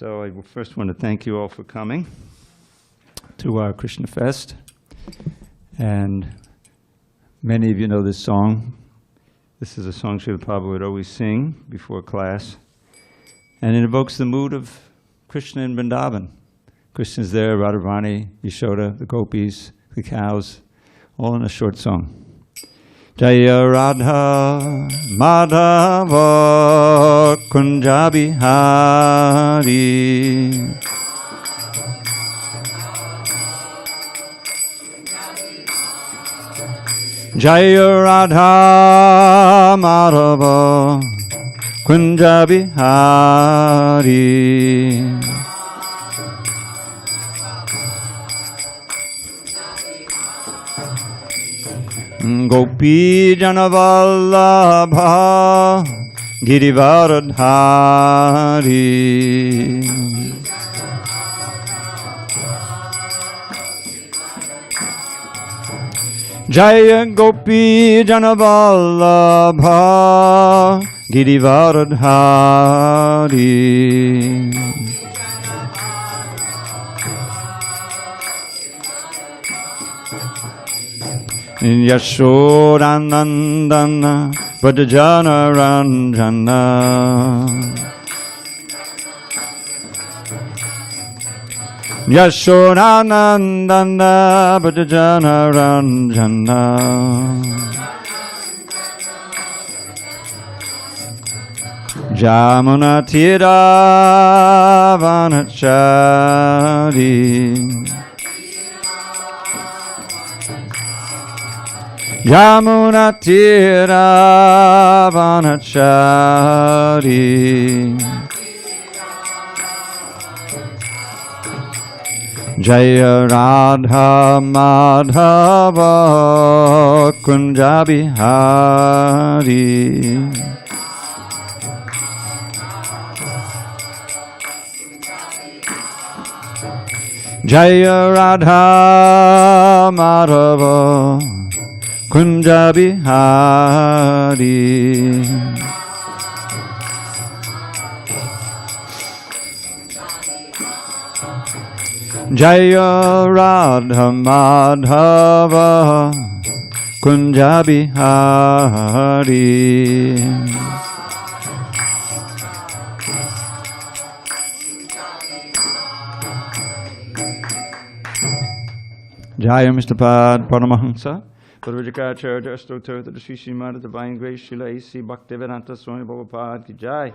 So I first want to thank you all for coming to our Krishna Fest. And many of you know this song. This is a song Srila Prabhupada would always sing before class. And it evokes the mood of Krishna in Vrindavan. Krishna's there, Radharani, Yashoda, the gopis, the cows, all in a short song. Jaya Radha Madhava Kunjabi Hari. Jaya Radha Madhava Kunjabi Hari. Gopi Janavallabha Girivaradhari. Jaya Gopi Janavallabha Girivaradhari. Yashodanandana Vrajana Ranjana. Yashodanandana Vrajana Ranjana. Jamuna Tira Vanachari. Yamuna Tira Vanachari. Jaya Radha Madhava Kunjabi Hari. Jaya Radha Madhava Kunjabi Hari. Jaya Radha Madhava Kunjabi Hari. Jaya Mr. Pad Paramahansa Purvajaka Stotter the Shishi Mada Divine Grace Srila A.C. Bhakti-Vedanta Swami Prabhupada Ki Jai.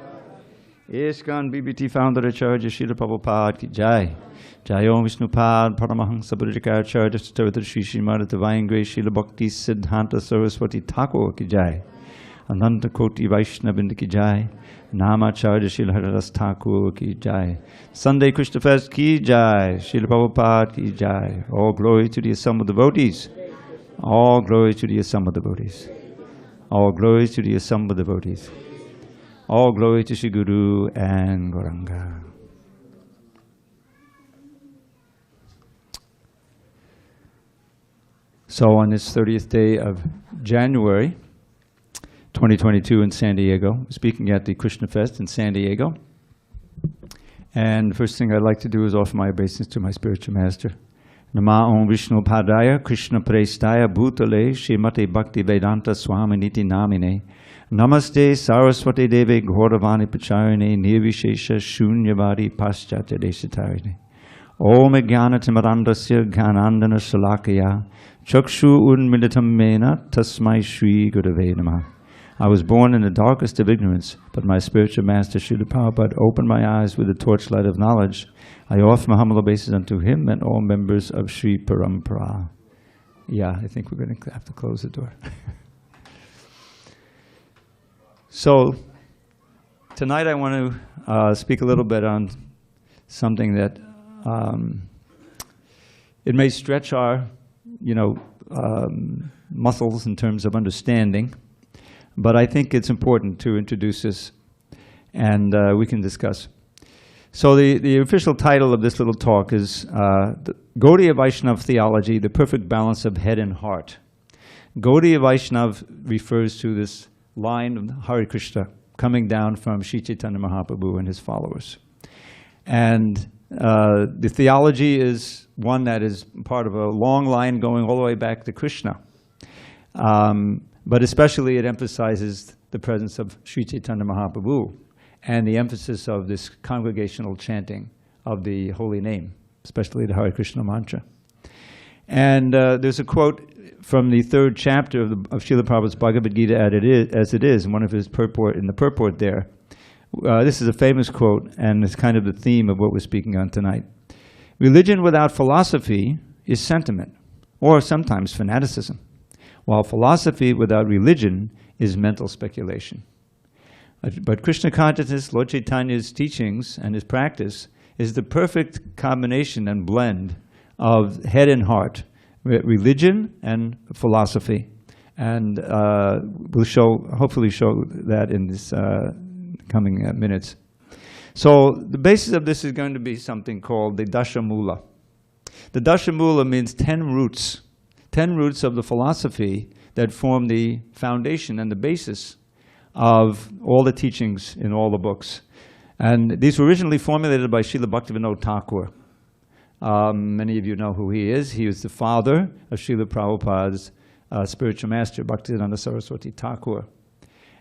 ISKCON BBT Founder Acharya Srila Prabhupada Ki Jai. Jai Om Vishnu Pad Paramahansa Purvajaka Stotter the Shishi Mada Divine Grace Srila Bhakti Siddhanta Saraswati Thakur Ki Jai. Ananta Koti Vaishnavism Ki Jai. Namacharya Srila Haridas Thakur Ki Jai. Sunday Krishna Fest Ki Jai. Srila Prabhupada Ki Jai. All glory to the assembled devotees. All glory to the assembled devotees. All glory to the assembled devotees. All glory to Shri Guru and Gauranga. So on this 30th day of January 2022 in San Diego, speaking at the Krishna Fest in San Diego. And the first thing I'd like to do is offer my obeisance to my spiritual master. Nama Om Vishnu Padaya Krishna Prestaya Bhutale Srimate Bhakti Vedanta Swami Niti Namine Namaste Saraswati Deve Gauravani Pacharine Nirvishesha Shunyavadi Paschatya Deshatarine Om Jnana Timarandasya Gyanandana Shalakaya Chakshu Unmilitam Mena Tasmai Shri Gurave Namah. I was born in the darkest of ignorance, but my spiritual master Srila Prabhupada opened my eyes with the torchlight of knowledge. I offer my humble obeisance unto him and all members of Sri Parampara. Yeah, I think we're going to have to close the door. So, tonight I want to speak a little bit on something that it may stretch our, muscles in terms of understanding. But I think it's important to introduce this, and we can discuss. So the official title of this little talk is the Gaudiya Vaishnava Theology, the Perfect Balance of Head and Heart. Gaudiya Vaishnava refers to this line of Hare Krishna coming down from Sri Chaitanya Mahaprabhu and his followers. And the theology is one that is part of a long line going all the way back to Krishna. But especially it emphasizes the presence of Sri Chaitanya Mahaprabhu and the emphasis of this congregational chanting of the holy name, especially the Hare Krishna mantra. And there's a quote from the 3rd chapter of Srila Prabhupada's Bhagavad Gita as it is, in one of his purport, in the purport there. This is a famous quote, and it's kind of the theme of what we're speaking on tonight. Religion without philosophy is sentiment, or sometimes fanaticism, while philosophy without religion is mental speculation. But Krishna consciousness, Lord Chaitanya's teachings and his practice is the perfect combination and blend of head and heart, religion and philosophy. And we'll hopefully show that in this coming minutes. So the basis of this is going to be something called the Dashamula. The Dashamula means 10 roots. 10 roots of the philosophy that form the foundation and the basis of all the teachings in all the books. And these were originally formulated by Srila Bhaktivinoda Thakur. Many of you know who he is. He was the father of Srila Prabhupada's spiritual master, Bhaktivedanta Saraswati Thakur.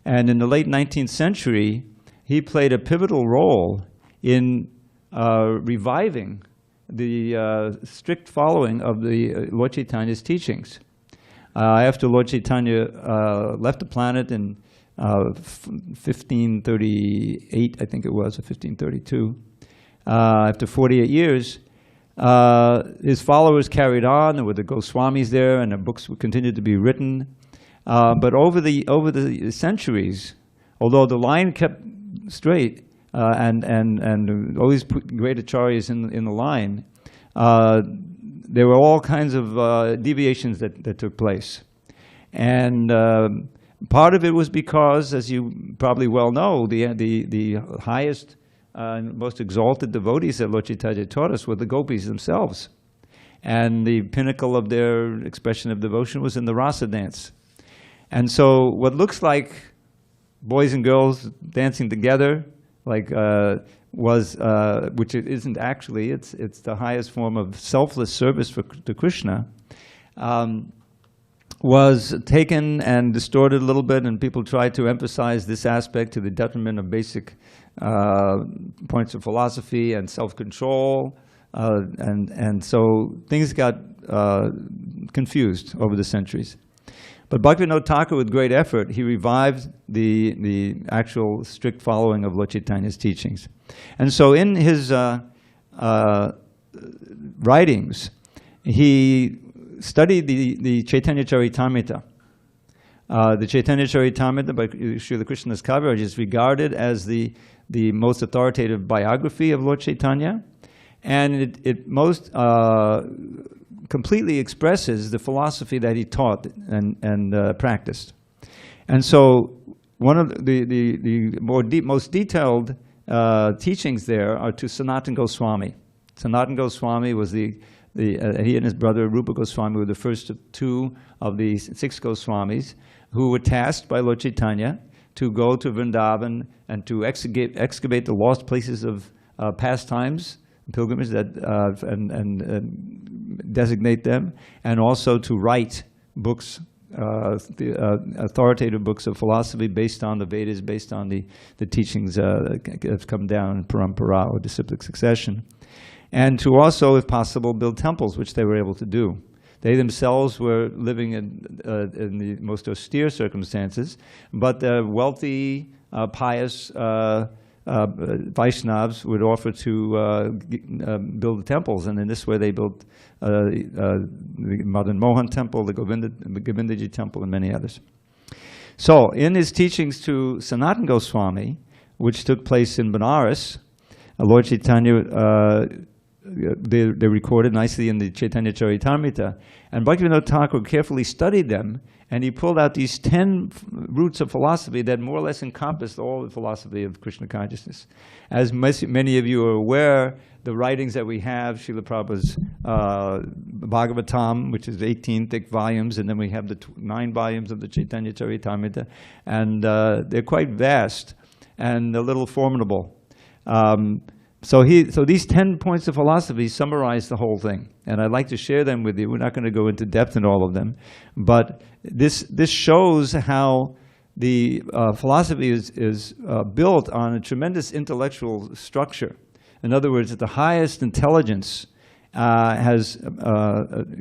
And in the late 19th century, he played a pivotal role in reviving the strict following of the Lord Chaitanya's teachings. After Lord Chaitanya left the planet in 1538, I think it was, or 1532, after 48 years, his followers carried on. There were the Goswamis there, and the books continued to be written. But over the centuries, although the line kept straight, and all these great acharyas in the line, there were all kinds of deviations that took place. And part of it was because, as you probably well know, the highest most exalted devotees that Lord Chaitanya taught us were the gopis themselves. And the pinnacle of their expression of devotion was in the rasa dance. And so what looks like boys and girls dancing together, like which it isn't actually, it's the highest form of selfless service to Krishna, was taken and distorted a little bit, and people tried to emphasize this aspect to the detriment of basic points of philosophy and self-control, and so things got confused over the centuries. But Bhaktivinoda Thakur, with great effort, he revived the actual strict following of Lord Chaitanya's teachings. And so in his writings, he studied the Chaitanya Charitamrita. The Chaitanya Charitamrita by Srila Krishnadas Kaviraj is regarded as the most authoritative biography of Lord Chaitanya, and it most completely expresses the philosophy that he taught and practiced. And so one of the most detailed teachings there are to Sanatana Goswami. Sanatana Goswami was he and his brother Rupa Goswami were the first of 2 of the 6 Goswamis who were tasked by Lord Chaitanya to go to Vrindavan and to excavate the lost places of pastimes, pilgrimages, and designate them, and also to write books, authoritative books of philosophy based on the Vedas, based on the teachings that have come down in parampara, or disciplic succession. And to also, if possible, build temples, which they were able to do. They themselves were living in the most austere circumstances, but the wealthy, pious Vaishnavas would offer to build temples, and in this way they built the Madan Mohan temple, the Govindaji temple, and many others. So in his teachings to Sanatana Goswami, which took place in Benares, Lord Chaitanya, they're recorded nicely in the Chaitanya Charitamrita, and Bhaktivinoda Thakur carefully studied them, and he pulled out these 10 roots of philosophy that more or less encompassed all the philosophy of Krishna consciousness. As many of you are aware, the writings that we have, Srila Prabhupada's Bhagavatam, which is 18 thick volumes, and then we have the 9 volumes of the Chaitanya Charitamrita, and they're quite vast and a little formidable. So these 10 points of philosophy summarize the whole thing, and I'd like to share them with you. We're not going to go into depth in all of them, but this shows how the philosophy is built on a tremendous intellectual structure. In other words, that the highest intelligence has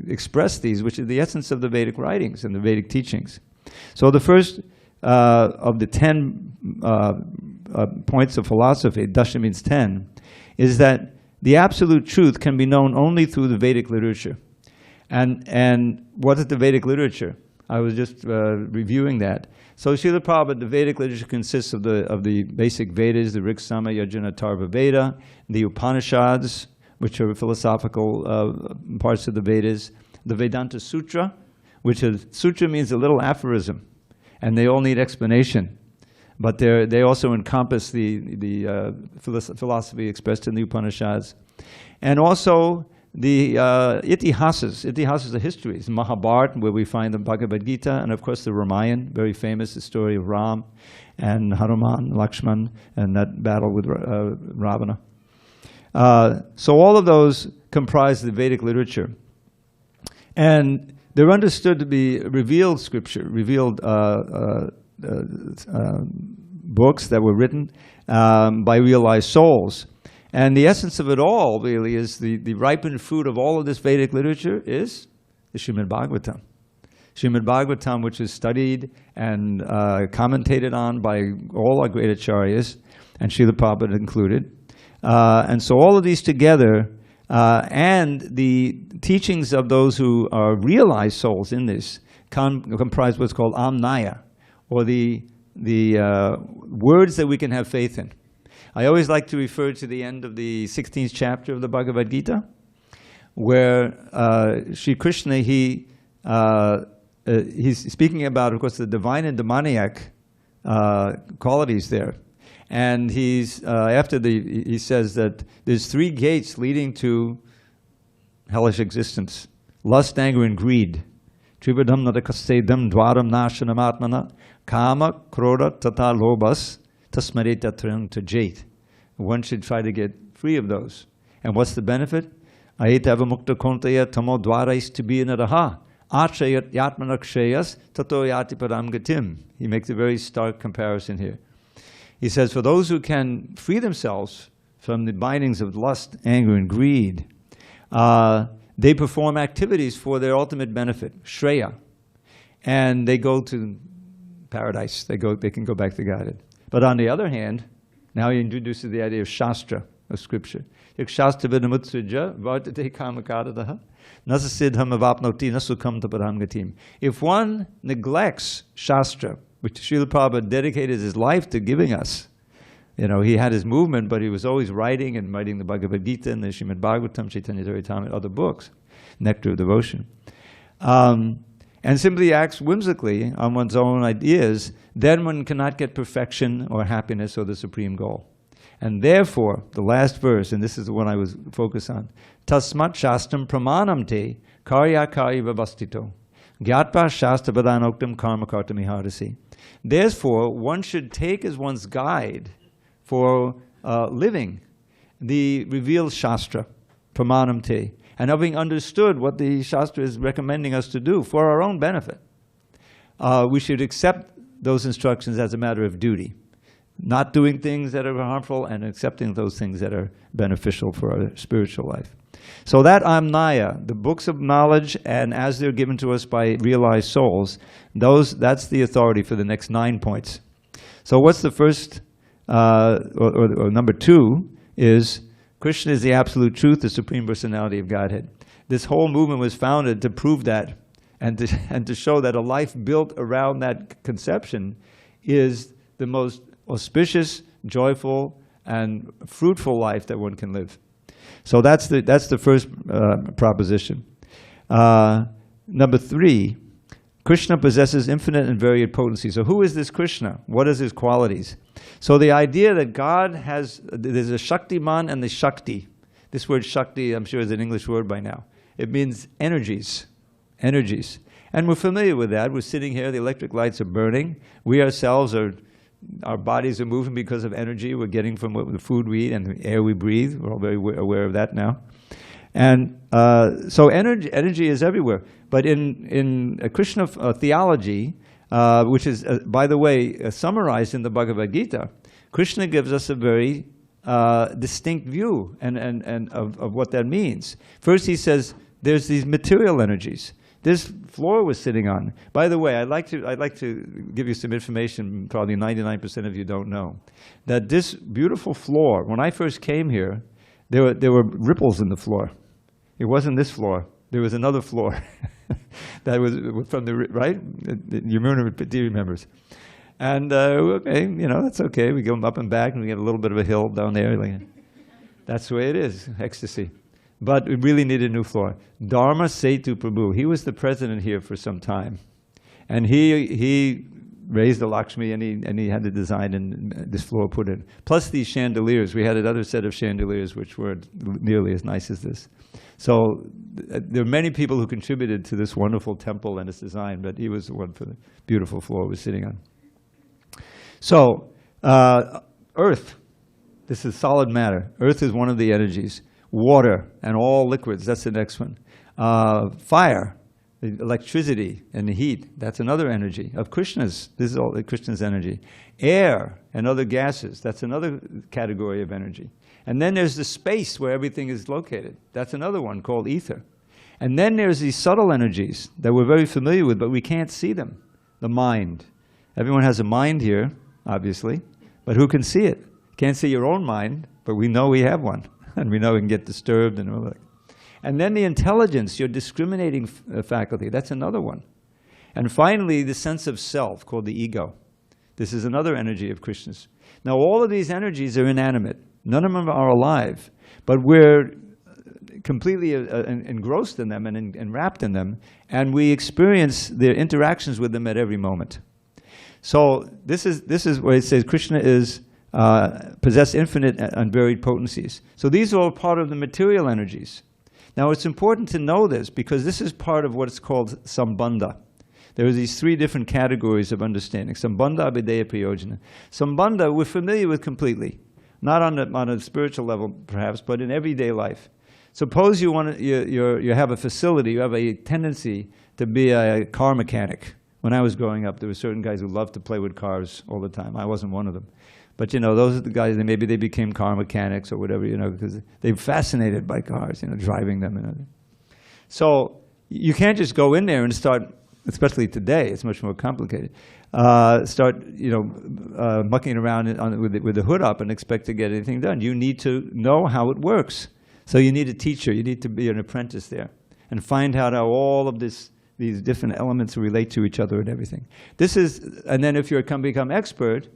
expressed these, which is the essence of the Vedic writings and the Vedic teachings. So the first of the 10 points of philosophy, Dasha means 10, is that the absolute truth can be known only through the Vedic literature. And what is the Vedic literature? I was just reviewing that. So Srila Prabhupada, the Vedic literature consists of the basic Vedas, the Rig, Sama, Yajuna, Tarva Veda, the Upanishads, which are philosophical parts of the Vedas, the Vedanta Sutra, which is, sutra means a little aphorism, and they all need explanation. But they also encompass the philosophy expressed in the Upanishads. And also the itihasas. Itihasas are histories. Mahabharata, where we find the Bhagavad Gita, and of course the Ramayana, very famous, the story of Ram and Hanuman, Lakshman, and that battle with Ravana. So all of those comprise the Vedic literature. And they're understood to be revealed scripture, revealed books that were written by realized souls. And the essence of it all, really, is the ripened fruit of all of this Vedic literature is the Srimad Bhagavatam. Srimad Bhagavatam, which is studied and commentated on by all our great acharyas, and Srila Prabhupada included. And so all of these together, and the teachings of those who are realized souls in this, comprise what's called amnaya, or the words that we can have faith in. I always like to refer to the end of the 16th chapter of the Bhagavad Gita, where Sri Krishna, he's speaking about, of course, the divine and demoniac qualities there. And he says that there's 3 gates leading to hellish existence: lust, anger, and greed. Trivadam nadakasedam dwaram nashanam atmana kama krodha tata lobas tasmareta trang tajait. One should try to get free of those. And what's the benefit? Ayetava mukta kontaya tamo dwarais tibinaraha achayat yatmanakshayas tato yati param gatim. He makes a very stark comparison here. He says, for those who can free themselves from the bindings of lust, anger, and greed, they perform activities for their ultimate benefit, Shreya. And they go to paradise. They can go back to Godhead. But on the other hand, now he introduces the idea of Shastra, of Scripture. If one neglects Shastra, which Srila Prabhupada dedicated his life to giving us, you know, he had his movement, but he was always writing the Bhagavad Gita and the Srimad Bhagavatam, Chaitanya Charitamrita, and other books, Nectar of Devotion. And simply acts whimsically on one's own ideas, then one cannot get perfection or happiness or the supreme goal. And therefore, the last verse, and this is the one I was focused on, Tasmat Shastram Pramanam Te Karya Karya Vavastito Gyatpa Shastra Vadanoktam Karma Kartamiharasi. Therefore, one should take as one's guide for living the revealed Shastra, Pramanam Te, and having understood what the Shastra is recommending us to do for our own benefit, we should accept those instructions as a matter of duty, not doing things that are harmful and accepting those things that are beneficial for our spiritual life. So that Amnaya, the books of knowledge, and as they're given to us by realized souls, that's the authority for the next 9 points. So what's the first, or number 2, is Krishna is the absolute truth, the Supreme Personality of Godhead. This whole movement was founded to prove that, and to show that a life built around that conception is the most auspicious, joyful, and fruitful life that one can live. So that's the first proposition. Number 3, Krishna possesses infinite and varied potency. So who is this Krishna? What is his qualities? So the idea that God there's a Shaktiman and the Shakti. This word Shakti, I'm sure, is an English word by now. It means energies. Energies. And we're familiar with that. We're sitting here, the electric lights are burning. We ourselves are our bodies are moving because of energy we're getting from the food we eat and the air we breathe. We're all very aware of that now. And so energy is everywhere. But in Krishna theology, which is, by the way, summarized in the Bhagavad Gita, Krishna gives us a very distinct view and of what that means. First he says, there's these material energies. This floor we're sitting on. By the way, I'd like to give you some information probably 99% of you don't know. That this beautiful floor, when I first came here, there were ripples in the floor. It wasn't this floor. There was another floor that was from the, right? You remember, Dee remembers. And okay, you know, that's okay. We go up and back and we get a little bit of a hill down there. Like, that's the way it is, ecstasy. But we really need a new floor. Dharma Setu Prabhu, he was the president here for some time. And he raised the Lakshmi and he had the design and this floor put in. Plus these chandeliers. We had another set of chandeliers which weren't nearly as nice as this. So there are many people who contributed to this wonderful temple and its design, but he was the one for the beautiful floor we're sitting on. So, earth, this is solid matter. Earth is one of the energies. Water and all liquids, that's the next one. Fire, electricity and the heat, that's another energy of Krishna's. This is all Krishna's energy. Air and other gases, that's another category of energy. And then there's the space where everything is located. That's another one called ether. And then there's these subtle energies that we're very familiar with, but we can't see them. The mind. Everyone has a mind here, obviously, but who can see it? Can't see your own mind, but we know we have one. And we know we can get disturbed and all that. And then the intelligence, your discriminating faculty, that's another one. And finally, the sense of self, called the ego. This is another energy of Krishna's. Now, all of these energies are inanimate. None of them are alive, but we're completely engrossed in them and wrapped in them, and we experience their interactions with them at every moment. So this is where it says Krishna is possess infinite and varied potencies. So these are all part of the material energies. Now it's important to know this because this is part of what's called sambandha. There are these three different categories of understanding. Sambandha, abhideya, prayojana. Sambandha we're familiar with completely. Not on a spiritual level, perhaps, but in everyday life. Suppose you have a facility, you have a tendency to be a car mechanic. When I was growing up, there were certain guys who loved to play with cars all the time. I wasn't one of them. But, you know, those are the guys that maybe they became car mechanics or whatever, you know, because they're fascinated by cars, you know, driving them. And so you can't just go in there and start, especially today, it's much more complicated. Start, you know, mucking around with the hood up and expect to get anything done. You need to know how it works. So you need a teacher. You need to be an apprentice there and find out how all of these different elements relate to each other and everything. This is, and then if you become expert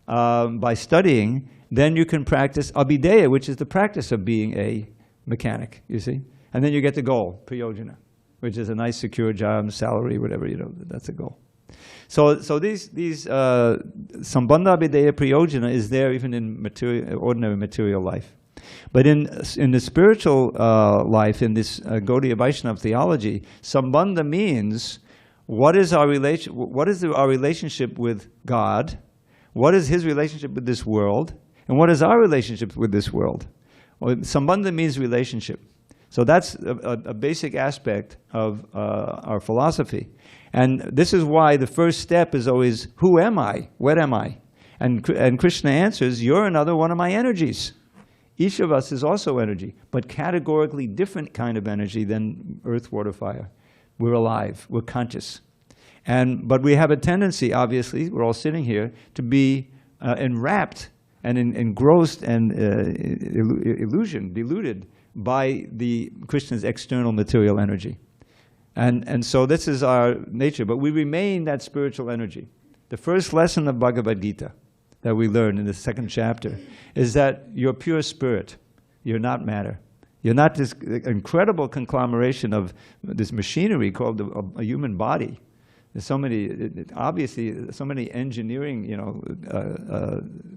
by studying, then you can practice abhideya, which is the practice of being a mechanic, you see? And then you get the goal, prayojana, which is a nice secure job, salary, whatever, you know, that's a goal. So these sambandha, abhideya, prayojana is there even in ordinary material life. But in the spiritual life, in this Gaudiya Vaishnava theology, sambandha means what is our relationship with God, what is his relationship with this world, and what is our relationship with this world. Well, sambandha means relationship. So that's a basic aspect of our philosophy. And this is why the first step is always, who am I? What am I? And Krishna answers, you're another one of my energies. Each of us is also energy, but categorically different kind of energy than earth, water, fire. We're alive, we're conscious. But we have a tendency, obviously, we're all sitting here, to be enwrapped and engrossed and deluded by Krishna's external material energy. And so this is our nature, but we remain that spiritual energy. The first lesson of Bhagavad Gita that we learn in the second chapter is that you're pure spirit. You're not matter. You're not this incredible conglomeration of this machinery called a human body. There's so many, obviously, so many engineering, you know,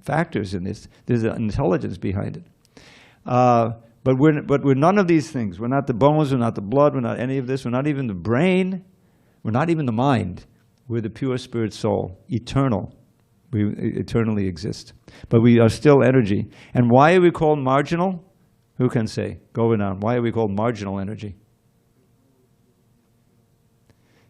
factors in this. There's an intelligence behind it. But we're none of these things. We're not the bones, we're not the blood, we're not any of this, we're not even the brain, we're not even the mind. We're the pure spirit soul, eternal, We eternally exist. But we are still energy. And why are we called marginal? Who can say? Going on. Why are we called marginal energy?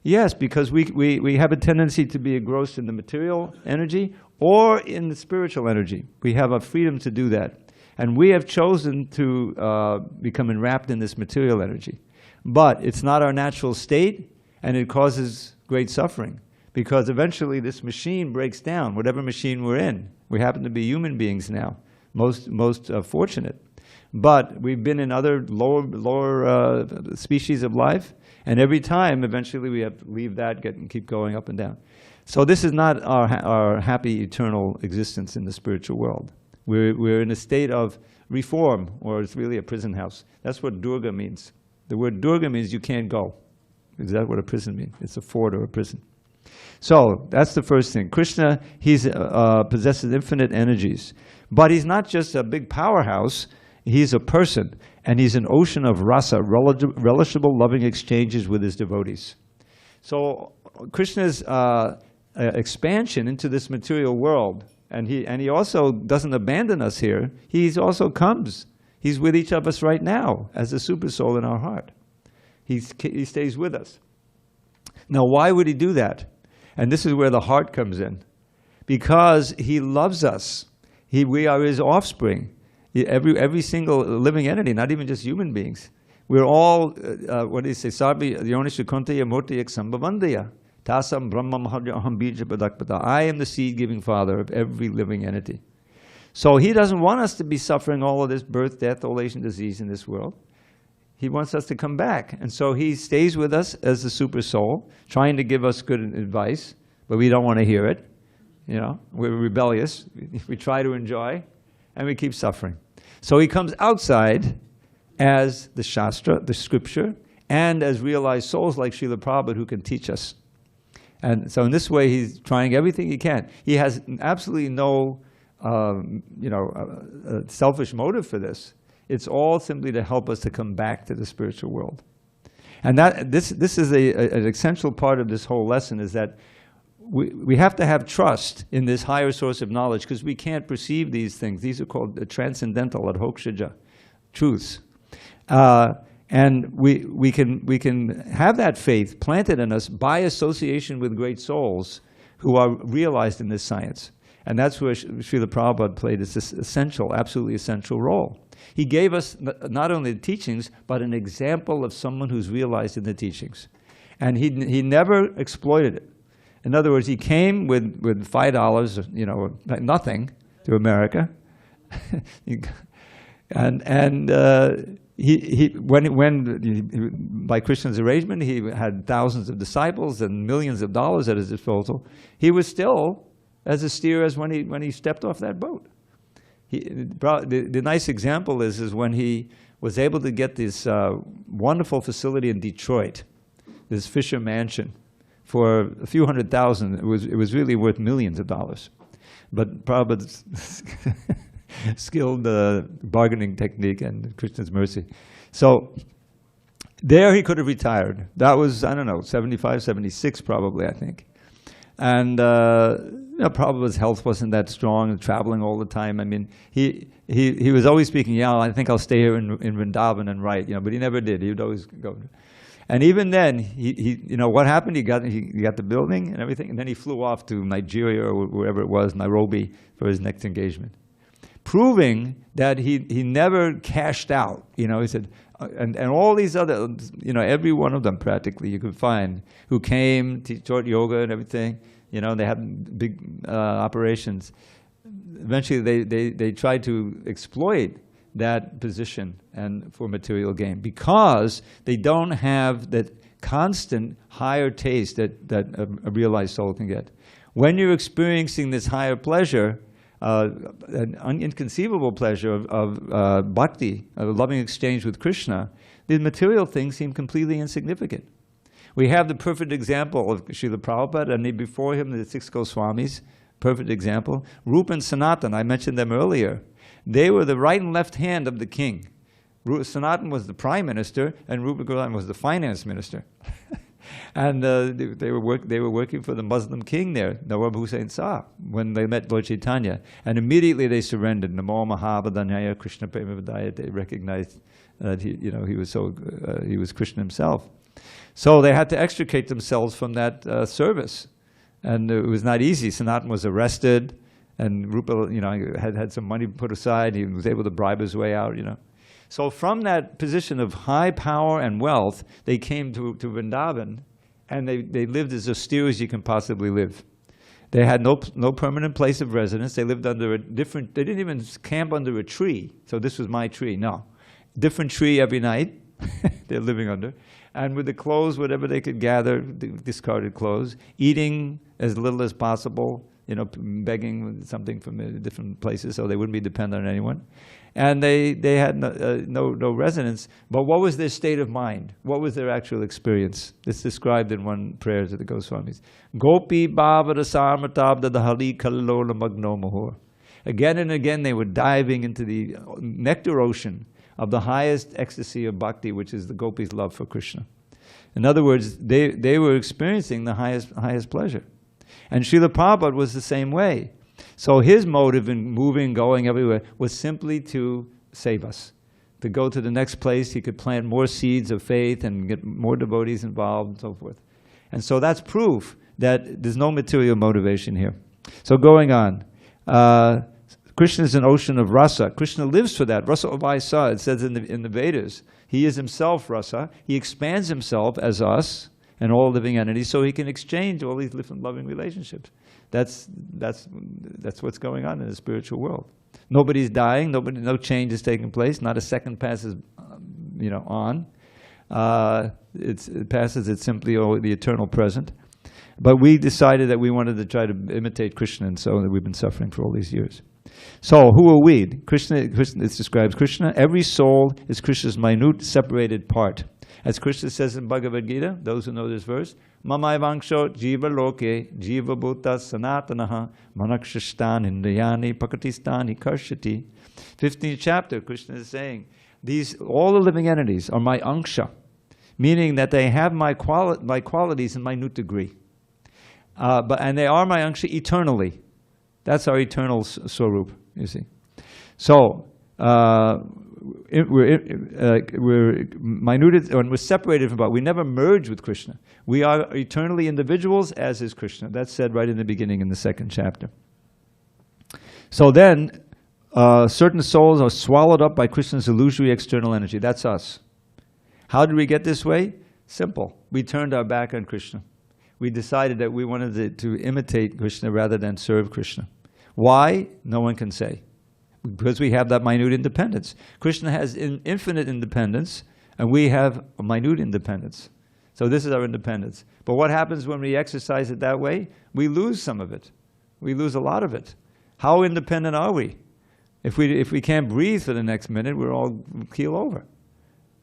Yes, because we have a tendency to be engrossed in the material energy or in the spiritual energy. We have a freedom to do that. And we have chosen to become enwrapped in this material energy. But it's not our natural state, and it causes great suffering. Because eventually this machine breaks down, whatever machine we're in. We happen to be human beings now, most fortunate. But we've been in other lower species of life, and every time, eventually we have to leave that and keep going up and down. So this is not our happy eternal existence in the spiritual world. We're in a state of reform, or it's really a prison house. That's what Durga means. The word Durga means you can't go. Is that what a prison means? It's a fort or a prison. So that's the first thing. Krishna, he possesses infinite energies. But he's not just a big powerhouse. He's a person. And he's an ocean of rasa, relishable, loving exchanges with his devotees. So Krishna's expansion into this material world, and he also doesn't abandon us here. He also comes. He's with each of us right now as a super soul in our heart. He stays with us. Now, why would he do that? And this is where the heart comes in. Because he loves us. We are his offspring. Every single living entity, not even just human beings. We're all, what do you say? Sarvi yonisha kuntaya murtiyak sambhavandaya. Tasam brahmam aham bija padakpada. I am the seed-giving father of every living entity. So he doesn't want us to be suffering all of this birth, death, old age, and disease in this world. He wants us to come back. And so he stays with us as the super soul, trying to give us good advice, but we don't want to hear it. You know, we're rebellious. We try to enjoy, and we keep suffering. So he comes outside as the Shastra, the scripture, and as realized souls like Srila Prabhupada who can teach us. And so in this way, he's trying everything he can. He has absolutely no selfish motive for this. It's all simply to help us to come back to the spiritual world. And this is an essential part of this whole lesson, is that we have to have trust in this higher source of knowledge, because we can't perceive these things. These are called transcendental adhokshaja truths. And we can have that faith planted in us by association with great souls who are realized in this science. And that's where Srila Prabhupada played this essential, absolutely essential role. He gave us not only the teachings, but an example of someone who's realized in the teachings. And he never exploited it. In other words, he came with $5, nothing, to America. When by Krishna's arrangement, he had thousands of disciples and millions of dollars at his disposal. He was still as austere as when he stepped off that boat. The nice example is when he was able to get this wonderful facility in Detroit, this Fisher Mansion, for a few $100,000. It was really worth millions of dollars. But Prabhupada's skilled bargaining technique and Krishna's mercy. So there he could have retired. That was, I don't know, 75, 76 probably, I think. And Prabhupada's health wasn't that strong, and traveling all the time. I mean, he was always speaking, yeah, I think I'll stay here in Vrindavan and write, but he never did. He would always go. And even then, what happened? He got the building and everything, and then he flew off to Nigeria or wherever it was, Nairobi, for his next engagement, proving that he never cashed out. He said, and all these other, every one of them practically you could find who came, taught yoga and everything. They had big operations. Eventually, they tried to exploit that position and for material gain, because they don't have that constant higher taste that a realized soul can get. When you're experiencing this higher pleasure, an inconceivable pleasure of bhakti, of a loving exchange with Krishna, the material things seem completely insignificant. We have the perfect example of Srila Prabhupada, and before him the 6 Goswamis, perfect example. Rupa and Sanatan, I mentioned them earlier. They were the right and left hand of the king. Sanatan was the prime minister, and Rupa Goswami was the finance minister. And they were working for the Muslim king there, Nawab Hussain Shah, when they met Lord Chaitanya. And immediately they surrendered. Namo Mahabhadanaya Krishna Premavadaya. They recognized that he was Krishna himself. So they had to extricate themselves from that service. And it was not easy. Sanatan was arrested, and Rupa, had some money put aside. He was able to bribe his way out, So from that position of high power and wealth, they came to Vrindavan, and they lived as austere as you can possibly live. They had no permanent place of residence. They lived under they didn't even camp under a tree. So this was my tree, no. Different tree every night they're living under. And with the clothes, whatever they could gather, discarded clothes, eating as little as possible, begging something from different places so they wouldn't be dependent on anyone. And they had no residence. But what was their state of mind? What was their actual experience? It's described in one prayer to the Goswamis. Gopi bhavara sarmatabda dahali kallola magno mahor. Again and again they were diving into the nectar ocean of the highest ecstasy of bhakti, which is the gopis' love for Krishna. In other words, they were experiencing the highest pleasure. And Srila Prabhupada was the same way. So his motive in moving, going everywhere, was simply to save us. To go to the next place, he could plant more seeds of faith and get more devotees involved and so forth. And so that's proof that there's no material motivation here. So going on. Krishna is an ocean of rasa. Krishna lives for that. Rasa Vaisa, it says in the Vedas. He is himself rasa. He expands himself as us and all living entities, so he can exchange all these different loving relationships. That's what's going on in the spiritual world. Nobody's dying. No change is taking place. Not a second passes, on. It passes. It's simply the eternal present. But we decided that we wanted to try to imitate Krishna, and so we've been suffering for all these years. So, who are we? Krishna, it describes Krishna. Every soul is Krishna's minute, separated part. As Krishna says in Bhagavad Gita, those who know this verse, Mamaivangsho jiva loke jiva bhuta sanatanaha manakshastan indriyani pakatistani karshati. 15th chapter, Krishna is saying, all the living entities are my anksha, meaning that they have my qualities in minute degree. And they are my anksha eternally. That's our eternal swarup, you see. So, we're minuted, and we're separated from God. We never merge with Krishna. We are eternally individuals, as is Krishna. That's said right in the beginning in the 2nd chapter. So then, certain souls are swallowed up by Krishna's illusory external energy. That's us. How did we get this way? Simple. We turned our back on Krishna. We decided that we wanted to imitate Krishna rather than serve Krishna. Why? No one can say. Because we have that minute independence. Krishna has infinite independence, and we have a minute independence. So this is our independence. But what happens when we exercise it that way? We lose some of it. We lose a lot of it. How independent are we? If we can't breathe for the next minute, we're all keel over.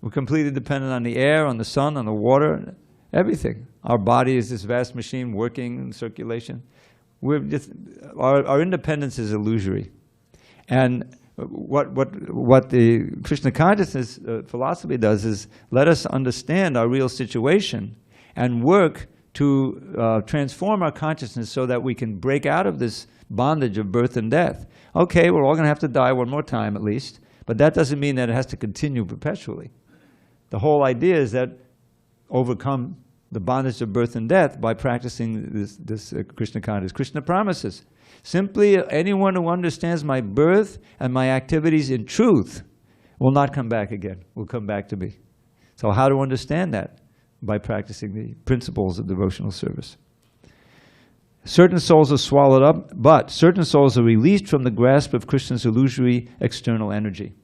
We're completely dependent on the air, on the sun, on the water, everything. Our body is this vast machine working in circulation. Our independence is illusory. And what the Krishna Consciousness philosophy does is let us understand our real situation and work to transform our consciousness so that we can break out of this bondage of birth and death. Okay, we're all going to have to die one more time at least, but that doesn't mean that it has to continue perpetually. The whole idea is that overcome the bondage of birth and death by practicing this Krishna consciousness. Krishna promises, simply anyone who understands my birth and my activities in truth will not come back again, will come back to me. So how to understand that? By practicing the principles of devotional service. Certain souls are swallowed up, but certain souls are released from the grasp of Krishna's illusory external energy.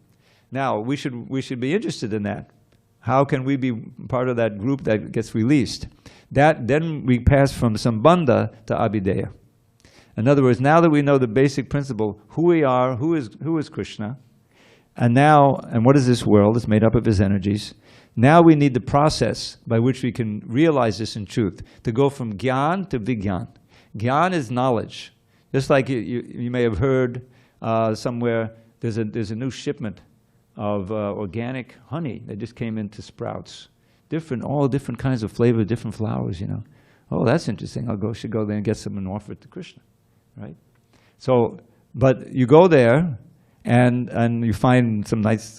Now, we should be interested in that. How can we be part of that group that gets released? Then we pass from sambandha to abhideya. In other words, now that we know the basic principle, who we are, who is Krishna, and what is this world? It's made up of his energies. Now we need the process by which we can realize this in truth, to go from gyan to vigyan. Gyan is knowledge. Just like you may have heard somewhere, there's a new shipment of organic honey that just came into Sprouts. different, all different kinds of flavor, different flowers, you know. Oh, that's interesting. Should go there and get some and offer it to Krishna, right? So, but you go there and you find some nice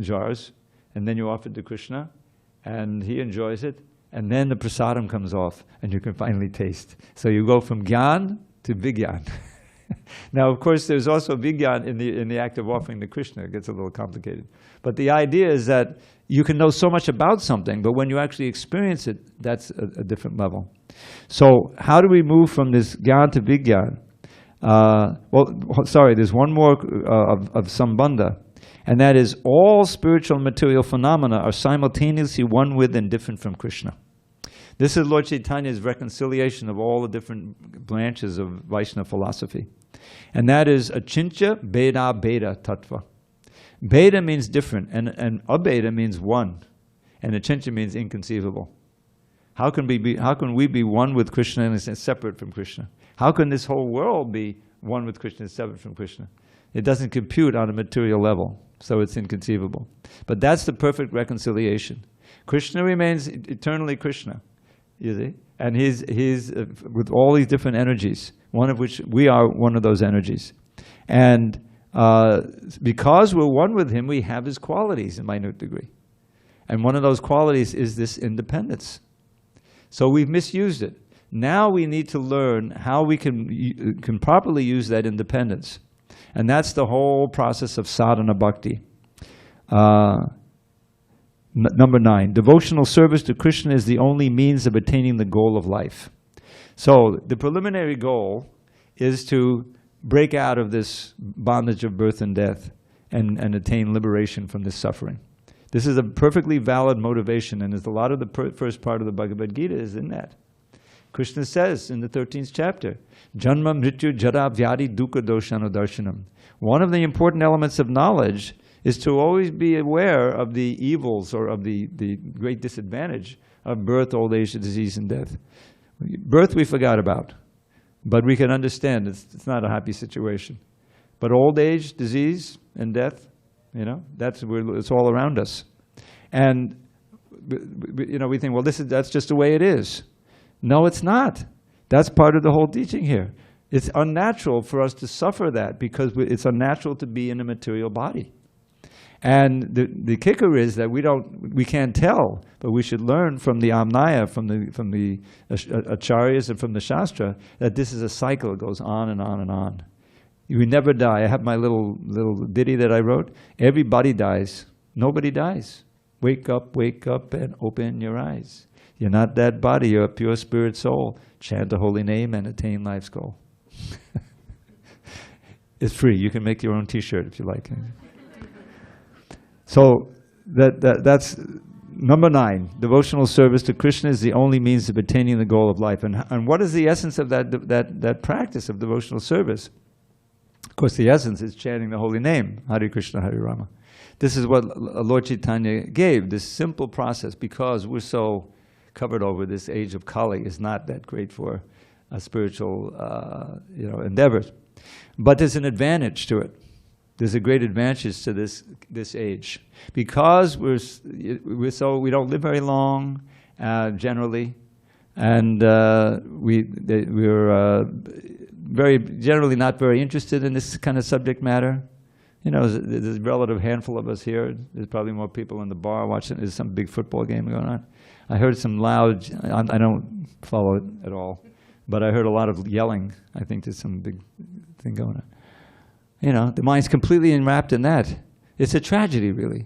jars, and then you offer it to Krishna, and he enjoys it, and then the prasadam comes off, and you can finally taste. So you go from gyan to vigyan. Now, of course, there's also vigyan in the act of offering to Krishna. It gets a little complicated. But the idea is that you can know so much about something, but when you actually experience it, that's a different level. So how do we move from this gyan to vigyan? There's one more of sambandha, and that is all spiritual and material phenomena are simultaneously one with and different from Krishna. This is Lord Chaitanya's reconciliation of all the different branches of Vaishnava philosophy. And that is achintya beda beda tattva. Beda means different, and abeda means one, and achintya means inconceivable. How can we be one with Krishna and separate from Krishna? How can this whole world be one with Krishna and separate from Krishna? It doesn't compute on a material level, so it's inconceivable. But that's the perfect reconciliation. Krishna remains eternally Krishna, you see? And he's with all these different energies, one of which we are one of those energies. And because we're one with him, we have his qualities in minute degree. And one of those qualities is this independence. So we've misused it. Now we need to learn how we can properly use that independence. And that's the whole process of sadhana bhakti. Number 9, devotional service to Krishna is the only means of attaining the goal of life. So the preliminary goal is to break out of this bondage of birth and death and attain liberation from this suffering. This is a perfectly valid motivation, and there's a lot of the first part of the Bhagavad Gita is in that. Krishna says in the 13th chapter, Janma mrityu jara vyadi dukkha doshana darshanam. One of the important elements of knowledge is to always be aware of the evils or of the great disadvantage of birth, old age, disease, and death. Birth we forgot about, but we can understand it's not a happy situation. But old age, disease, and death, you know, it's all around us. And you know, we think, well, that's just the way it is. No, it's not. That's part of the whole teaching here. It's unnatural for us to suffer that because it's unnatural to be in a material body. And the kicker is that we can't tell, but we should learn from the Amnaya, from the Acharyas and from the Shastra, that this is a cycle. It goes on and on and on. We never die. I have my little ditty that I wrote. Everybody dies. Nobody dies. Wake up, and open your eyes. You're not that body. You're a pure spirit soul. Chant the holy name and attain life's goal. It's free. You can make your own T-shirt if you like. So that's number 9. Devotional service to Krishna is the only means of attaining the goal of life. And what is the essence of that practice of devotional service? Of course, the essence is chanting the holy name, Hare Krishna, Hare Rama. This is what Lord Chaitanya gave, this simple process, because we're so covered over this age of Kali is not that great for spiritual endeavors. But there's an advantage to it. There's a great advantage to this age, because we don't live very long generally, and we're very generally not very interested in this kind of subject matter. You know, there's a relative handful of us here. There's probably more people in the bar watching. There's some big football game going on. I heard some loud. I don't follow it at all, but I heard a lot of yelling. I think there's some big thing going on. You know, the mind's completely enwrapped in that. It's a tragedy, really.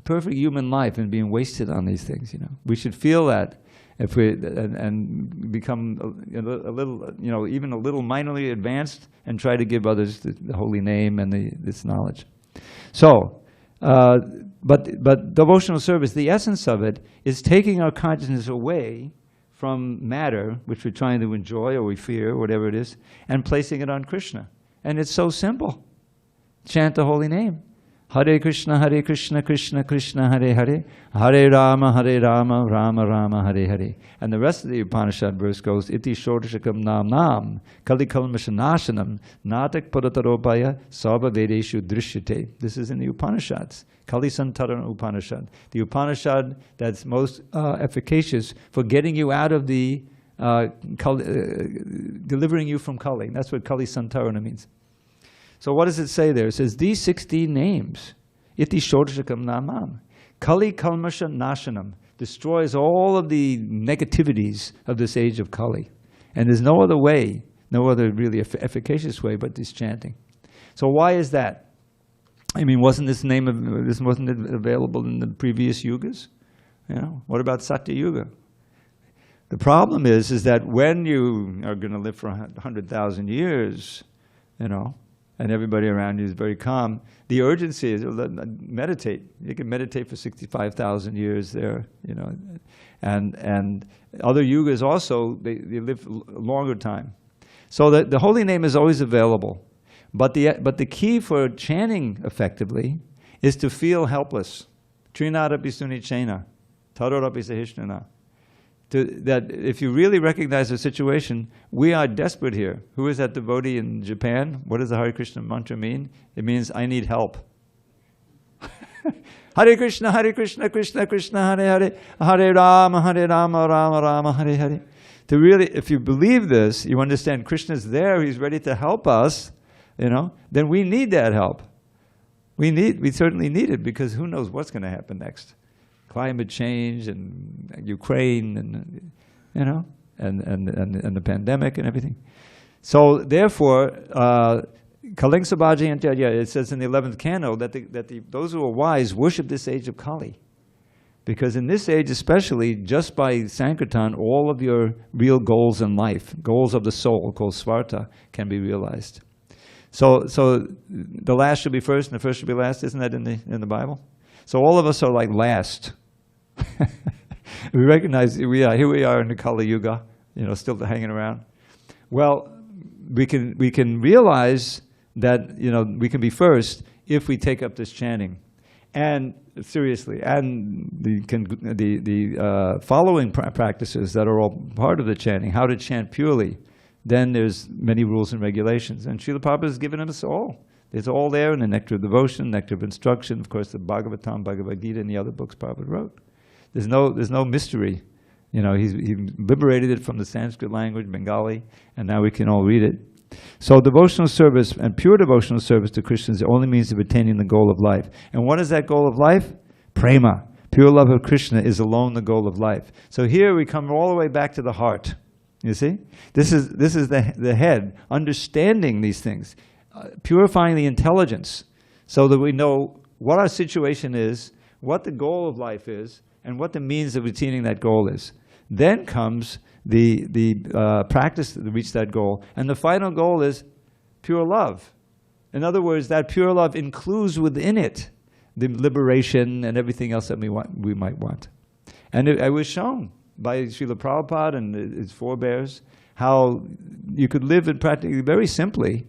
Perfect human life and being wasted on these things, you know. We should feel that if and become a little, you know, even a little minorly advanced and try to give others the holy name and this knowledge. So, but devotional service, the essence of it is taking our consciousness away from matter, which we're trying to enjoy or we fear, or whatever it is, and placing it on Krishna. And it's so simple. Chant the holy name. Hare Krishna, Krishna Krishna, Hare Hare, Hare Rama, Rama Rama, Hare Hare. And the rest of the Upanishad verse goes, Iti Shodashakam Nam Nam, Kali Kalmashanashanam, Natak Padataropaya, Sarva Vedeshu Drishyate. This is in the Upanishads. Kali Santaran Upanishad. The Upanishad that's most efficacious for getting you out of the, delivering you from Kali. That's what Kali Santarana means. So what does it say there? It says, these 16 names, Iti Shodashakam Namam, Kali Kalmasha Nashanam, destroys all of the negativities of this age of Kali. And there's no other way, no other really efficacious way but this chanting. So why is that? I mean, wasn't it available in the previous yugas? You know, what about Satya Yuga? The problem is that when you are going to live for 100,000 years, you know, and everybody around you is very calm, the urgency is meditate. You can meditate for 65,000 years there, you know, and other yugas also, they live a longer time. So the holy name is always available, but the key for chanting effectively is to feel helpless. Trinadapi sunichena, tarorapi sahishnana. That if you really recognize the situation, we are desperate here. Who is that devotee in Japan? What does the Hare Krishna mantra mean? It means, I need help. Hare Krishna, Krishna Krishna, Hare Hare, Hare Rama, Rama Rama, Hare Hare. To really, if you believe this, you understand Krishna's there, He's ready to help us, you know, then we need that help. We certainly need it, because who knows what's going to happen next. Climate change and Ukraine and, you know, and the pandemic and everything. So therefore, Kaling Sabhaji and it says in the 11th canto that those who are wise worship this age of Kali. Because in this age especially, just by Sankirtan, all of your real goals in life, goals of the soul called Svarta, can be realized. So the last should be first and the first should be last, isn't that in the Bible? So all of us are like last. We recognize here we are in the Kali Yuga, you know, still hanging around. Well, we can realize that, you know, we can be first if we take up this chanting, and seriously, and the following practices that are all part of the chanting, how to chant purely. Then there's many rules and regulations, and Srila Prabhupada has given us all. It's all there in the Nectar of Devotion, Nectar of Instruction, of course, the Bhagavatam, Bhagavad Gita, and the other books Prabhupada wrote. There's no mystery. You know, he liberated it from the Sanskrit language, Bengali, and now we can all read it. So devotional service and pure devotional service to Krishna is the only means of attaining the goal of life. And what is that goal of life? Prema. Pure love of Krishna is alone the goal of life. So here we come all the way back to the heart. You see? This is the head, understanding these things. Purifying the intelligence so that we know what our situation is, what the goal of life is, and what the means of attaining that goal is. Then comes the practice to reach that goal. And the final goal is pure love. In other words, that pure love includes within it the liberation and everything else that we might want. And it was shown by Srila Prabhupada and his forebears how you could live in practically very simply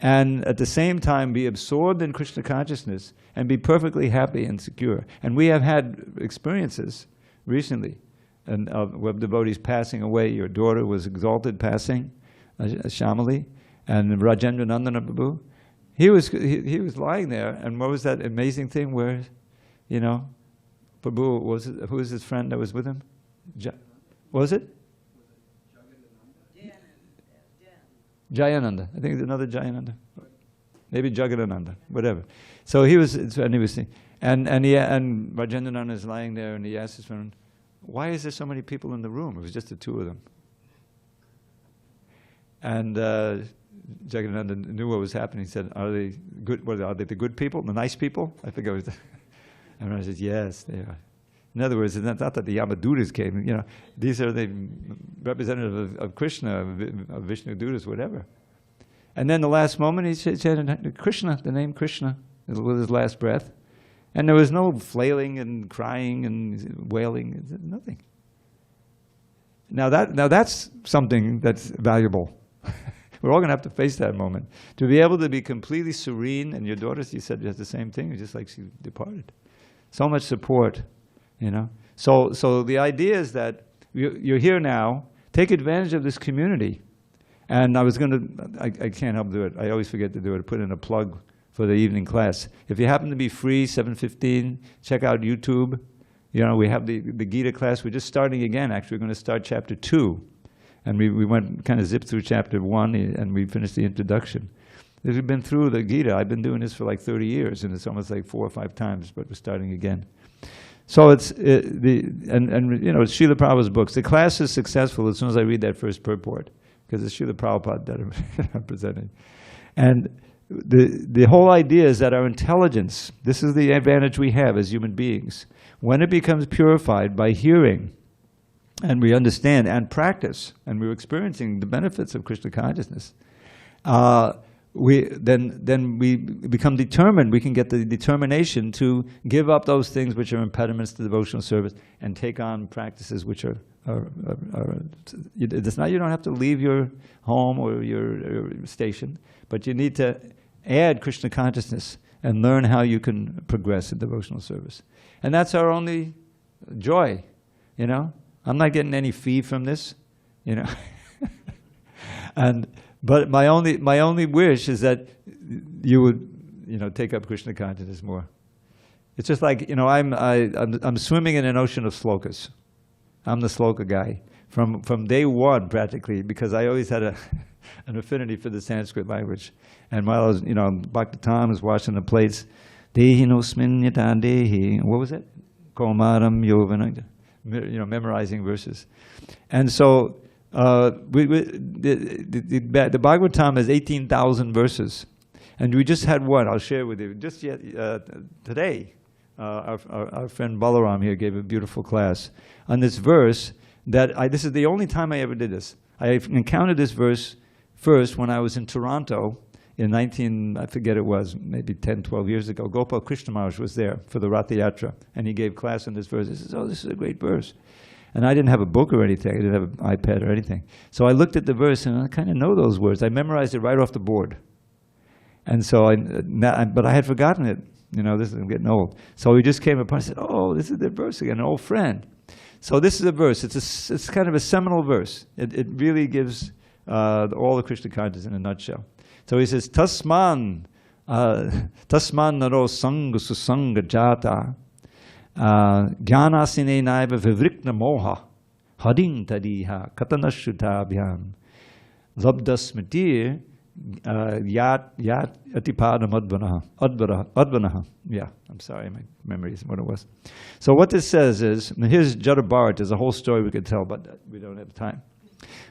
and at the same time be absorbed in Krishna consciousness and be perfectly happy and secure. And we have had experiences recently of devotees passing away. Your daughter was exalted passing, Shamali, and Rajendra Nandana Prabhu. He was lying there, and what was that amazing thing where, you know, Prabhu, who was his friend that was with him? Was it? Jayananda. I think it's another Jayananda. Maybe Jagadananda, whatever. So he was saying, and Rajendrananda is lying there, and he asked his friend, why is there so many people in the room? It was just the two of them. And Jagadananda knew what was happening. He said, are they good? Are they the good people, the nice people? I think it was. And I said, yes, they are. In other words, it's not that the Yamadutas came. You know, these are the representatives of Krishna, of Vishnu Dutas, whatever. And then the last moment, he said Krishna, the name Krishna, with his last breath. And there was no flailing and crying and wailing, nothing. Now that's something that's valuable. We're all going to have to face that moment. To be able to be completely serene, and your daughter, you said, has the same thing, just like she departed. So much support, you know. So the idea is that you're here now. Take advantage of this community. And I was going to, I can't help do it. I always forget to do it. Put in a plug for the evening class. If you happen to be free, 7:15, check out YouTube. You know, we have the Gita class. We're just starting again, actually. We're going to start chapter 2. And we went, kind of zipped through chapter 1, and we finished the introduction. We've been through the Gita. I've been doing this for like 30 years, and it's almost like 4 or 5 times, but we're starting again. So it's, you know, it's Srila Prabhupada's books. The class is successful as soon as I read that first purport, because it's Srila Prabhupada that I'm presenting. And the whole idea is that our intelligence, this is the advantage we have as human beings, when it becomes purified by hearing, and we understand and practice, and we're experiencing the benefits of Krishna consciousness, then we become determined. We can get the determination to give up those things which are impediments to devotional service and take on practices which are it's not, you don't have to leave your home or your station, but you need to add Krishna consciousness and learn how you can progress in devotional service. And that's our only joy, you know. I'm not getting any fee from this, you know. But my only wish is that you would, you know, take up Krishna consciousness more. It's just like, you know, I'm swimming in an ocean of slokas. I'm the sloka guy from day one practically, because I always had an affinity for the Sanskrit language. And while I was, you know, Bhakti was washing the plates, Dehi nosmin yata dehi, what was it? Komaram yovana, you know, memorizing verses. And so the Bhagavatam has 18,000 verses. And we just had one, I'll share with you. Just yet, today, our friend Balaram here gave a beautiful class on this verse that this is the only time I ever did this. I encountered this verse first when I was in Toronto in I forget it was, maybe 10, 12 years ago. Gopal Krishna Maharaj was there for the Ratha Yatra, and he gave class on this verse. He says, oh, this is a great verse. And I didn't have a book or anything. I didn't have an iPad or anything. So I looked at the verse, and I kind of know those words. I memorized it right off the board. And so, but I had forgotten it. You know, I'm getting old. So we just came upon and said, oh, this is the verse again, an old friend. So this is a verse. It's kind of a seminal verse. It really gives all the Krishna consciousness in a nutshell. So he says, Tasman naro sanga susanga jata jnanasine naiva vivrikna moha hading tadiha katanashutabhyam labdasmatir yat atipadam advanaha. Yeah, I'm sorry, my memory isn't what it was. So what this says is, here's Jada Bharat. There's a whole story we could tell, but we don't have time.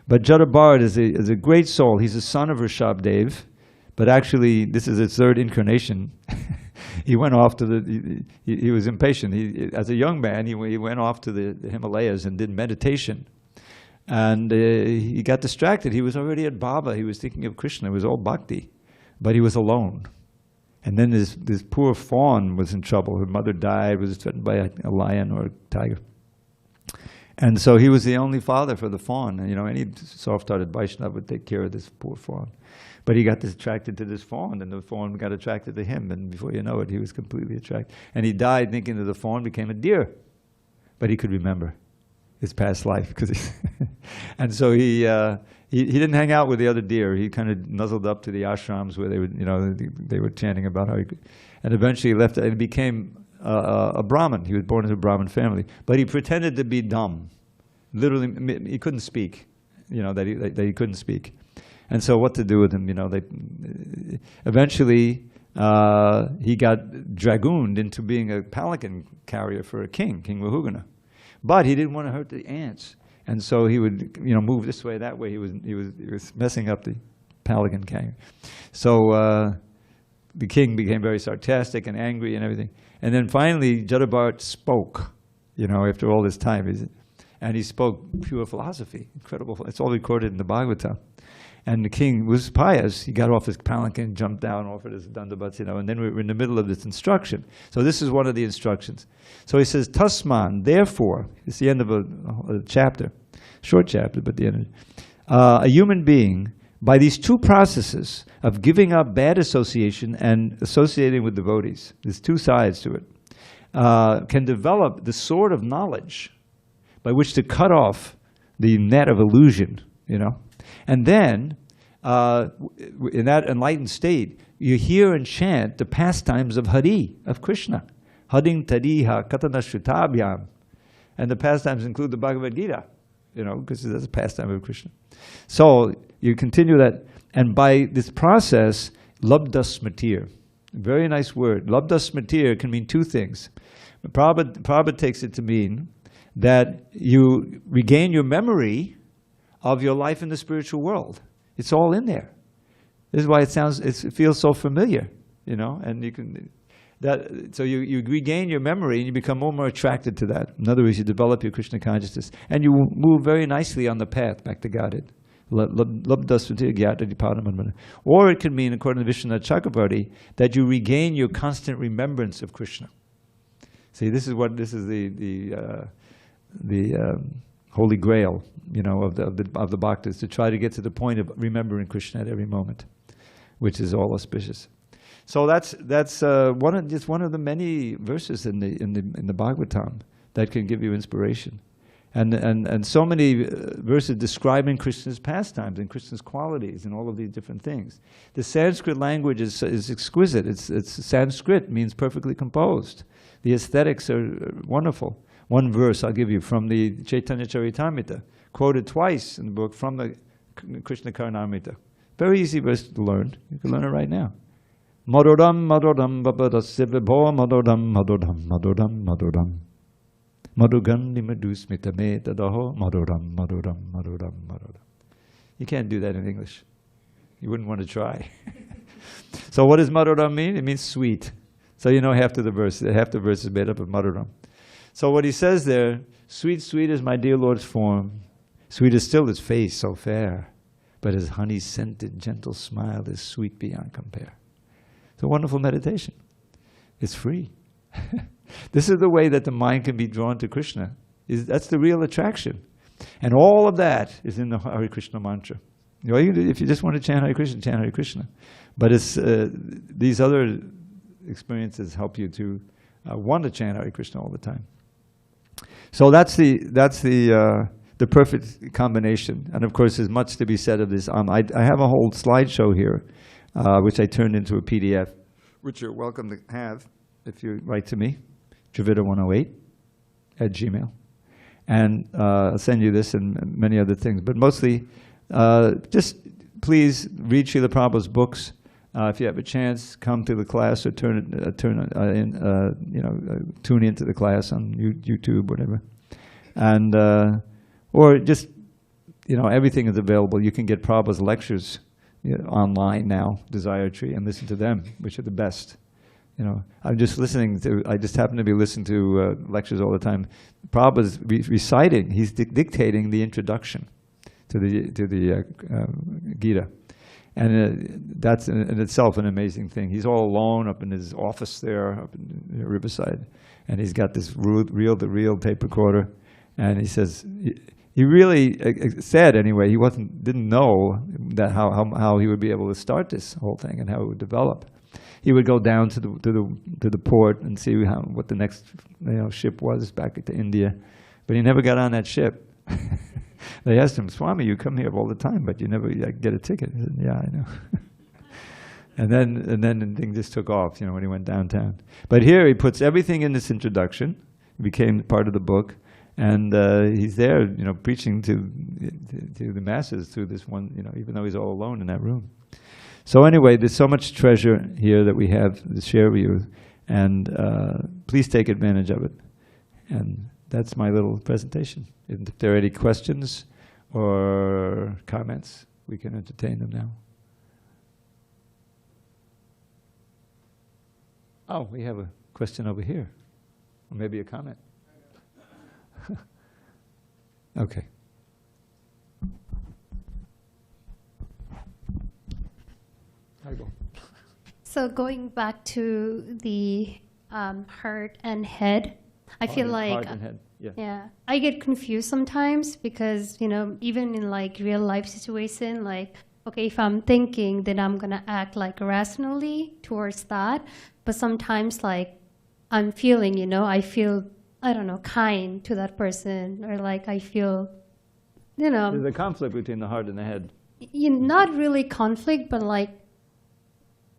But Jada Bharat is a great soul. He's the son of Rishabdev, but actually this is his third incarnation. He went off to he was impatient. As a young man, he went off to the Himalayas and did meditation. And he got distracted. He was already at Baba. He was thinking of Krishna. It was all bhakti. But he was alone. And then this poor fawn was in trouble. Her mother died, was threatened by a lion or a tiger. And so he was the only father for the fawn. And, you know, any soft-hearted Vaishnava would take care of this poor fawn. But he got attracted to this fawn, and the fawn got attracted to him. And before you know it, he was completely attracted. And he died thinking that the fawn became a deer. But he could remember his past life, and so he didn't hang out with the other deer. He kind of nuzzled up to the ashrams where they would, you know, they were chanting about how he could, and eventually he left and became a Brahmin. He was born into a Brahmin family, but he pretended to be dumb. Literally, he couldn't speak. You know, that he couldn't speak, and so what to do with him? You know, eventually he got dragooned into being a palanquin carrier for a king, King Rahugana. But he didn't want to hurt the ants, and so he would, you know, move this way, that way. He was messing up the palanquin carrier. So the king became very sarcastic and angry and everything. And then finally, Jada Bharat spoke, you know, after all this time, and he spoke pure philosophy, incredible. It's all recorded in the Bhagavatam. And the king was pious. He got off his palanquin, jumped down, offered his dandavats, you know, and then we were in the middle of this instruction. So this is one of the instructions. So he says, Tasman, therefore, it's the end of a chapter, short chapter, but the end of it. A human being by these two processes of giving up bad association and associating with devotees, there's two sides to it, can develop the sword of knowledge by which to cut off the net of illusion, you know. And then, in that enlightened state, you hear and chant the pastimes of Hari, of Krishna. Haring tadiha katana shritabhyam. And the pastimes include the Bhagavad Gita, you know, because that's a pastime of Krishna. So you continue that, and by this process, labda smatir, very nice word. Labda smatir can mean two things. Prabhupada takes it to mean that you regain your memory of your life in the spiritual world. It's all in there. This is why it feels so familiar, you know, and you can, so you regain your memory and you become more and more attracted to that. In other words, you develop your Krishna consciousness and you move very nicely on the path back to Godhead. Or it can mean, according to Vishwanath Chakravarti, that you regain your constant remembrance of Krishna. See, this is the holy grail, you know, of the bhaktas, to try to get to the point of remembering Krishna at every moment, which is all auspicious. So that's just one of the many verses in the Bhagavatam that can give you inspiration, and so many verses describing Krishna's pastimes and Krishna's qualities and all of these different things. The Sanskrit language is exquisite. It's Sanskrit means perfectly composed. The aesthetics are wonderful. One verse I'll give you from the Chaitanya Charitamrita, quoted twice in the book from the Krishna Karnamrita. Very easy verse to learn. You can learn it right now. Madoram madoram babadasya vibho madoram madoram madoram madoram madugandi madusmita me tadaho madoram madoram madoram madoram. You can't do that in English. You wouldn't want to try. So what does madoram mean? It means sweet. So you know half the verse is made up of madoram. So what he says there, sweet, sweet is my dear Lord's form. Sweet is still his face, so fair. But his honey-scented, gentle smile is sweet beyond compare. It's a wonderful meditation. It's free. This is the way that the mind can be drawn to Krishna. That's the real attraction. And all of that is in the Hare Krishna mantra. You know, if you just want to chant Hare Krishna, chant Hare Krishna. But it's these other experiences help you to want to chant Hare Krishna all the time. So that's the perfect combination. And of course, there's much to be said of this. I have a whole slideshow here, which I turned into a PDF, which you're welcome to have if you write to me, Dravida108 @gmail. And I'll send you this and many other things. But mostly, just please read Srila Prabhupada's books. If you have a chance, come to the class or tune into the class on YouTube, whatever. And or just, you know, everything is available. You can get Prabhupada's lectures online now, Desire Tree, and listen to them, which are the best. You know, I just happen to be listening to lectures all the time. Prabhupada's reciting, he's dictating the introduction to the Gita. And that's in itself an amazing thing. He's all alone up in his office there, up in Riverside, and he's got this reel-to-reel tape recorder. And he says, he really said anyway, didn't know that how he would be able to start this whole thing and how it would develop. He would go down to the port and see what the next ship was back to India, but he never got on that ship. They asked him, Swami, you come here all the time, but you never get a ticket. He said, yeah, I know. and then the thing just took off, when he went downtown. But here he puts everything in this introduction. It became part of the book, and he's there, preaching to the masses through this one, even though he's all alone in that room. So anyway, there's so much treasure here that we have to share with you, and please take advantage of it. And that's my little presentation. If there are any questions or comments, we can entertain them now. Oh, we have a question over here, or maybe a comment. Okay. So going back to the heart and head, I feel like heart and head. Yeah, I get confused sometimes because even in real life situation, okay, if I'm thinking, then I'm going to act like rationally towards that. But sometimes like I'm feeling, you know, I feel, I don't know, kind to that person, or like I feel, you know. There's a conflict between the heart and the head. Not really conflict, but like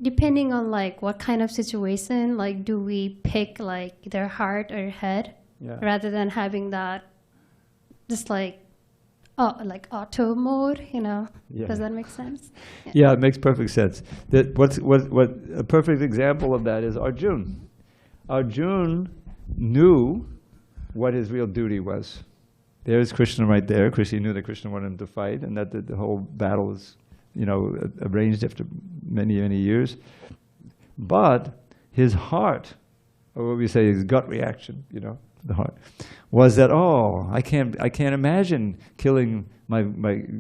depending on like what kind of situation, like do we pick like their heart or head, rather than having that just like like auto mode, you know? Yeah. Does that make sense? Yeah, it makes perfect sense. That what a perfect example of that is Arjun. Arjun knew what his real duty was. There's Krishna right there. Krishna knew that Krishna wanted him to fight, and that the whole battle was, you know, arranged after many, many years. But his heart, or what we say, his gut reaction, you know, the heart, was that, oh, I can't imagine killing my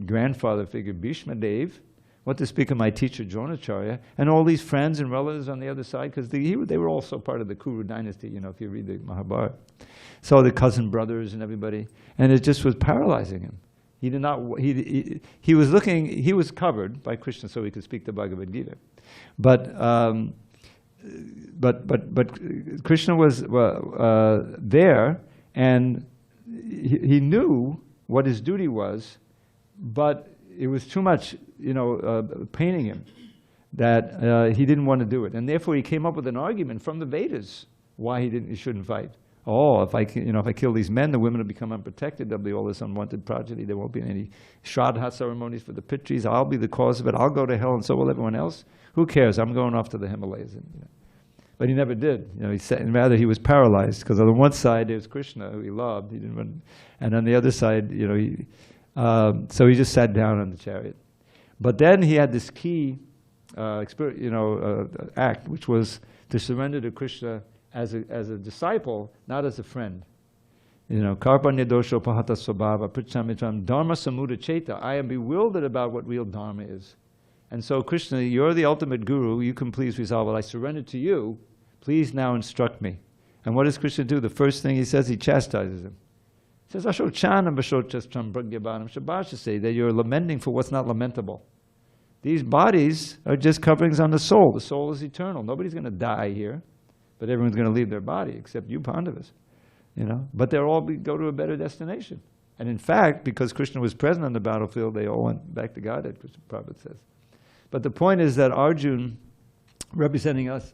grandfather figure Bhishma Dev, what to speak of my teacher Dronacharya, and all these friends and relatives on the other side, because they were also part of the Kuru dynasty, you know, if you read the Mahabharata. So the cousin brothers and everybody, and it just was paralyzing him. He did not. He was looking. He was covered by Krishna, so he could speak the Bhagavad Gita. But Krishna was there, and he knew what his duty was, but it was too much, you know, paining him, that he didn't want to do it, and therefore he came up with an argument from the Vedas why he shouldn't fight. Oh, if I kill these men, the women will become unprotected. There'll be all this unwanted progeny. There won't be any Shraddha ceremonies for the Pitris. I'll be the cause of it. I'll go to hell, and so will everyone else. Who cares? I'm going off to the Himalayas. And, you know. But he never did. You know, he said, and rather he was paralyzed, because on one side there's Krishna, who he loved. He didn't want, and on the other side, you know, so he just sat down on the chariot. But then he had this key, act, which was to surrender to Krishna as a disciple, not as a friend. You know, karpanya dosho pahata svabhava prichamitram dharma samuda cheta. I am bewildered about what real dharma is. And so Krishna, you're the ultimate guru, you can please resolve it. I surrender to you, please now instruct me. And what does Krishna do? The first thing he says, he chastises him. He says, Ashochanam vashochastram pragyabanam shabashase, that you're lamenting for what's not lamentable. These bodies are just coverings on the soul. The soul is eternal. Nobody's going to die here. But everyone's going to leave their body, except you Pandavas, you know. But they'll all go to a better destination. And in fact, because Krishna was present on the battlefield, they all went back to Godhead, Krishna Prabhupada says. But the point is that Arjun, representing us,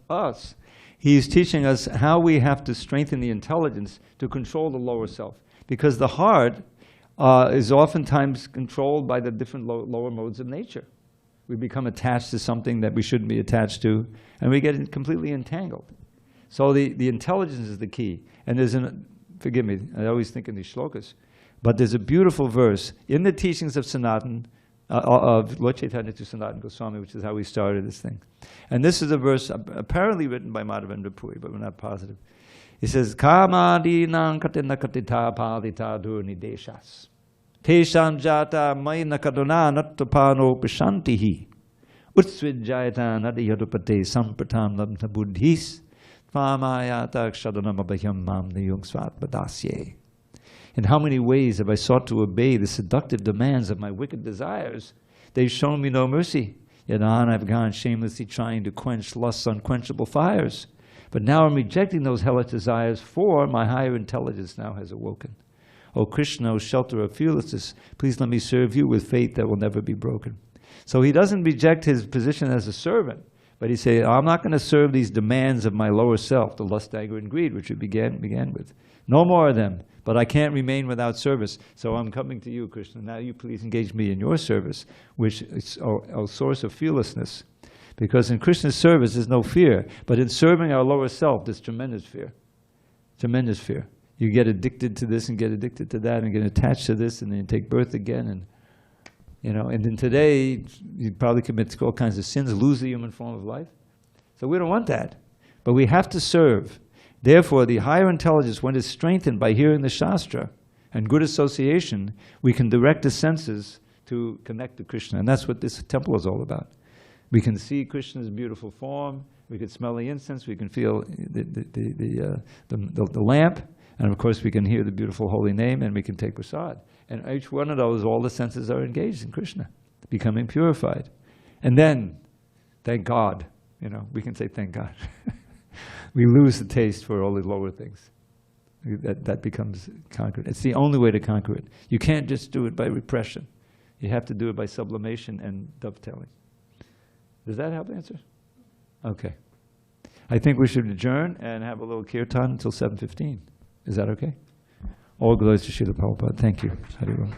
he's teaching us how we have to strengthen the intelligence to control the lower self. Because the heart is oftentimes controlled by the different lower modes of nature. We become attached to something that we shouldn't be attached to, and we get completely entangled. So the intelligence is the key. And there's forgive me, I always think in these shlokas, but there's a beautiful verse in the teachings of Sanatan, of Lord Chaitanya to Sanatan Goswami, which is how we started this thing. And this is a verse apparently written by Madhavendra Puri, but we're not positive. It says, Kamadinam katina katita palita durnideshas. Tesham jata mayna kaduna nattapano pishantihi. Utsvijayata nadiyadupate sampratam lamta buddhis. In how many ways have I sought to obey the seductive demands of my wicked desires? They've shown me no mercy. Yet on I've gone shamelessly trying to quench lust's unquenchable fires. But now I'm rejecting those hellish desires, for my higher intelligence now has awoken. O Krishna, O shelter of fearlessness, please let me serve you with faith that will never be broken. So he doesn't reject his position as a servant. But he said, I'm not going to serve these demands of my lower self, the lust, anger, and greed, which we began with. No more of them, but I can't remain without service. So I'm coming to you, Krishna. Now you please engage me in your service, which is a source of fearlessness. Because in Krishna's service, there's no fear. But in serving our lower self, there's tremendous fear. Tremendous fear. You get addicted to this and get addicted to that and get attached to this, and then you take birth again. And you know, and then today, you'd probably commit all kinds of sins, lose the human form of life. So we don't want that. But we have to serve. Therefore, the higher intelligence, when it's strengthened by hearing the Shastra and good association, we can direct the senses to connect to Krishna. And that's what this temple is all about. We can see Krishna's beautiful form. We can smell the incense. We can feel the lamp. And of course, we can hear the beautiful holy name, and we can take prasad. And each one of those, all the senses are engaged in Krishna. becoming purified. And then, thank God, we can say thank God. We lose the taste for all the lower things. That becomes conquered. It's the only way to conquer it. You can't just do it by repression. You have to do it by sublimation and dovetailing. Does that help answer? Okay. I think we should adjourn and have a little kirtan until 7:15. Is that okay? All glories to Srila Prabhupada. Thank you. Hari Ram.